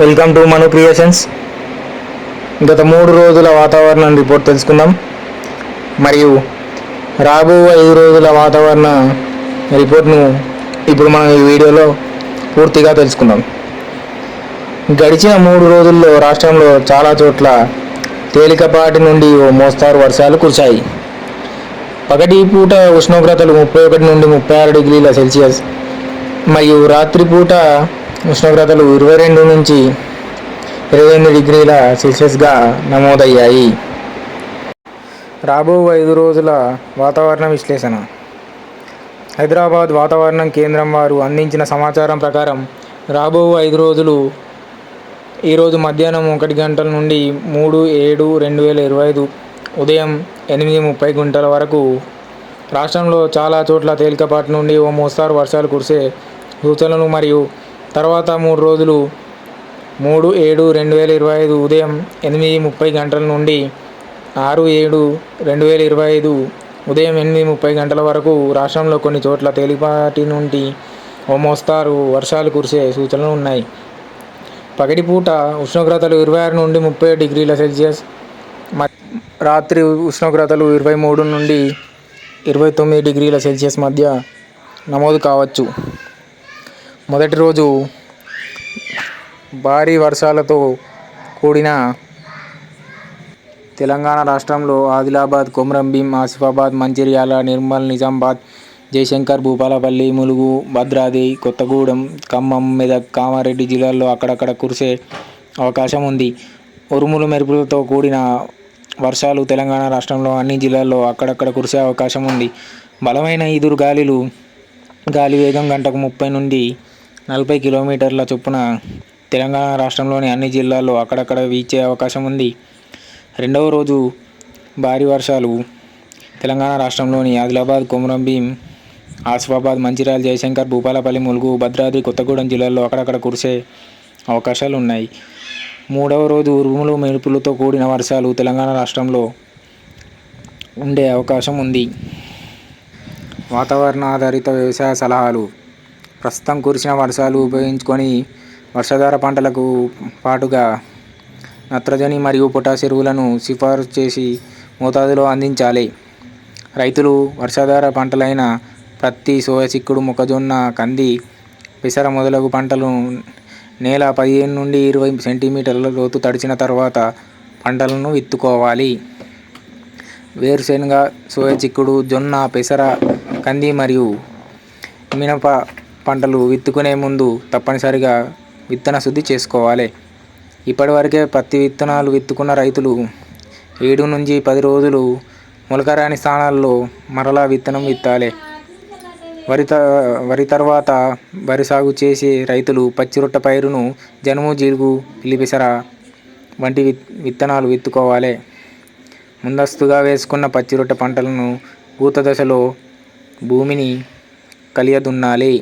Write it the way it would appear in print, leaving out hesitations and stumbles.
Welcome to Manu creations. గత 3 రోజుల వాతావరణం రిపోర్ట్ తెలుసుకుందాం. మరియు రాబో 5 రోజుల వాతావరణ రిపోర్ట్ను ఇప్పుడు మనం ఈ వీడియోలో పూర్తిగా తెలుసుకుందాం. గడిచిన 3 రోజుల్లో రాష్ట్రంలో చాలా చోట్ల తేలికపాటి నుండి ఓ మోస్తారు వర్షాలు కురిశాయి. పగటి పూట ఉష్ణోగ్రతలు 31 నుండి 36 డిగ్రీల సెల్సియస్ మరియు రాత్రిపూట ఉష్ణోగ్రతలు 22 నుంచి 28 డిగ్రీల సెల్సియస్గా నమోదయ్యాయి. రాబో 5 రోజుల వాతావరణ విశ్లేషణ. హైదరాబాద్ వాతావరణం కేంద్రం వారు అందించిన సమాచారం ప్రకారం రాబో 5 రోజులు ఈరోజు మధ్యాహ్నం 1 గంటల నుండి 3/7/2025 ఉదయం 8:30 గంటల వరకు రాష్ట్రంలో చాలా చోట్ల తేలికపాటి నుండి ఓ మోస్తారు వర్షాలు కురిసే సూచనలు మరియు తర్వాత 3 రోజులు 3/7/2025 ఉదయం 8:30 గంటల నుండి 6/7/2025 ఉదయం 8:30 గంటల వరకు రాష్ట్రంలో కొన్ని చోట్ల తేలికపాటి నుండి ఓ మోస్తారు వర్షాలు కురిసే సూచనలు ఉన్నాయి. పగటిపూట ఉష్ణోగ్రతలు 26 నుండి 30 డిగ్రీల సెల్సియస్, రాత్రి ఉష్ణోగ్రతలు 23 నుండి 29 డిగ్రీల సెల్సియస్ మధ్య నమోదు కావచ్చు. మొదటి రోజు భారీ వర్షాలతో కూడిన తెలంగాణ రాష్ట్రంలో ఆదిలాబాద్, కొమరంభీం, ఆసిఫాబాద్, మంచిర్యాల, నిర్మల్, నిజామాబాద్, జయశంకర్, భూపాలపల్లి, ములుగు, భద్రాద్రి కొత్తగూడెం, ఖమ్మం, మెదక్, కామారెడ్డి జిల్లాల్లో అక్కడక్కడ కురిసే అవకాశం ఉంది. ఉరుములు మెరుపులతో కూడిన వర్షాలు తెలంగాణ రాష్ట్రంలో అన్ని జిల్లాల్లో అక్కడక్కడ కురిసే అవకాశం ఉంది. బలమైన ఈదురు గాలి వేగం గంటకు 30 నుండి 40 కిలోమీటర్ల చొప్పున తెలంగాణ రాష్ట్రంలోని అన్ని జిల్లాల్లో అక్కడక్కడ వీచే అవకాశం ఉంది. రెండవ రోజు భారీ వర్షాలు తెలంగాణ రాష్ట్రంలోని ఆదిలాబాద్, కొమరంభీం, ఆసిఫాబాద్, మంచిర్యాల, జయశంకర్, భూపాలపల్లి, ములుగు, భద్రాద్రి కొత్తగూడెం జిల్లాల్లో అక్కడక్కడ కురిసే అవకాశాలు ఉన్నాయి. మూడవ రోజు ఉరుములు మెరుపులతో కూడిన వర్షాలు తెలంగాణ రాష్ట్రంలో ఉండే అవకాశం ఉంది. వాతావరణ ఆధారిత వ్యవసాయ సలహాలు. ప్రస్తుతం కురిసిన వర్షాలు ఉపయోగించుకొని వర్షాధార పంటలకు పాటుగా నత్రజని మరియు పొటాష్ ఎరువులను సిఫారసు చేసి మోతాదులో అందించాలి. రైతులు వర్షాధార పంటలైన పత్తి, సోయా చిక్కుడు, మొక్కజొన్న, కంది, పెసర మొదలగు పంటలు నేల 15 నుండి 20 సెంటీమీటర్ల లోతు తడిచిన తర్వాత పంటలను విత్తుకోవాలి. వేరుశెనగ, సోయా చిక్కుడు, జొన్న, పెసర, కంది మరియు మినప పంటలు విత్తుకునే ముందు తప్పనిసరిగా విత్తన శుద్ధి చేసుకోవాలి. ఇప్పటివరకే పత్తి విత్తనాలు విత్తుకున్న రైతులు 7 నుంచి 10 రోజులు మొలకరాని స్థానాల్లో మరలా విత్తనం విత్తాలి. వరి తర్వాత వరి సాగు చేసే రైతులు పచ్చిరొట్ట పైరును జనుము, జీలుగు, పిల్లిపెసర వంటి విత్తనాలు విత్తుకోవాలి. ముందస్తుగా వేసుకున్న పచ్చిరొట్ట పంటలను పూత దశలో భూమిని కలియదున్నాలి.